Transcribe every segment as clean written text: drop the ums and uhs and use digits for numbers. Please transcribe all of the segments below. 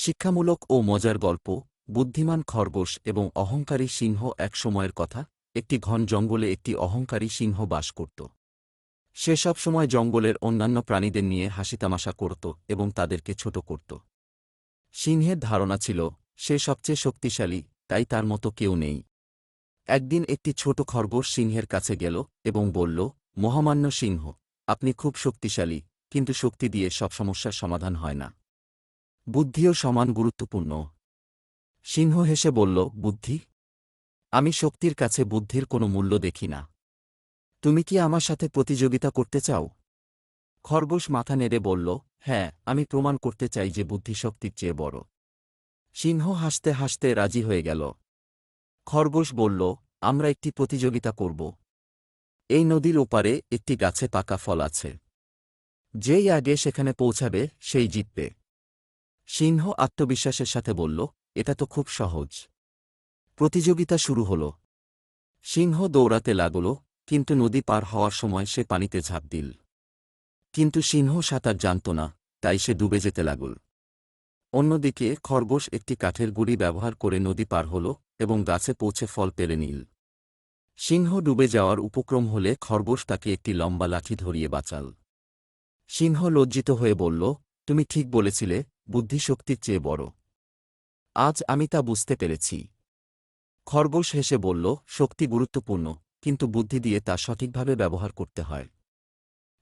শিক্ষামূলক ও মজার গল্প। বুদ্ধিমান খরগোশ এবং অহংকারী সিংহ। এক সময়ের কথা, একটি ঘন জঙ্গলে একটি অহংকারী সিংহ বাস করত। সে সবসময় জঙ্গলের অন্যান্য প্রাণীদের নিয়ে হাসিতামাশা করত এবং তাদেরকে ছোট করত। সিংহের ধারণা ছিল সে সবচেয়ে শক্তিশালী, তাই তার মতো কেউ নেই। একদিন একটি ছোট খরগোশ সিংহের কাছে গেল এবং বলল, মহামান্য সিংহ, আপনি খুব শক্তিশালী, কিন্তু শক্তি দিয়ে সব সমস্যার সমাধান হয় না। বুদ্ধিও সমান গুরুত্বপূর্ণ। সিংহ হেসে বলল, বুদ্ধি? আমি শক্তির কাছে বুদ্ধির কোনো মূল্য দেখি না। তুমি কি আমার সাথে প্রতিযোগিতা করতে চাও? খরগোশ মাথা নেড়ে বলল, হ্যাঁ, আমি প্রমাণ করতে চাই যে বুদ্ধি শক্তির চেয়ে বড়। সিংহ হাসতে হাসতে রাজি হয়ে গেল। খরগোশ বলল, আমরা একটি প্রতিযোগিতা করব। এই নদীর ওপারে একটি গাছে পাকা ফল আছে। যেই আগে সেখানে পৌঁছাবে সেই জিতবে। সিংহ আত্মবিশ্বাসের সাথে বলল, এটা তো খুব সহজ। প্রতিযোগিতা শুরু হল। সিংহ দৌড়াতে লাগল, কিন্তু নদী পার হওয়ার সময় সে পানিতে ঝাঁপ দিল। কিন্তু সিংহ সাঁতার জানত না, তাই সে ডুবে যেতে লাগল। অন্যদিকে খরগোশ একটি কাঠের গুঁড়ি ব্যবহার করে নদী পার হল এবং গাছে পৌঁছে ফল পেরে নিল। সিংহ ডুবে যাওয়ার উপক্রম হলে খরগোশ তাকে একটি লম্বা লাঠি ধরিয়ে বাঁচাল। সিংহ লজ্জিত হয়ে বলল, তুমি ঠিক বলেছিলে, বুদ্ধি শক্তির চেয়ে বড়। আজ আমি তা বুঝতে পেরেছি। খরগোশ হেসে বলল, শক্তি গুরুত্বপূর্ণ, কিন্তু বুদ্ধি দিয়ে তা সঠিকভাবে ব্যবহার করতে হয়।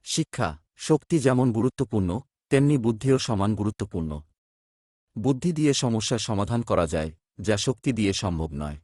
শিক্ষা। শক্তি যেমন গুরুত্বপূর্ণ, তেমনি বুদ্ধিও সমান গুরুত্বপূর্ণ। বুদ্ধি দিয়ে সমস্যার সমাধান করা যায়, যা শক্তি দিয়ে সম্ভব নয়।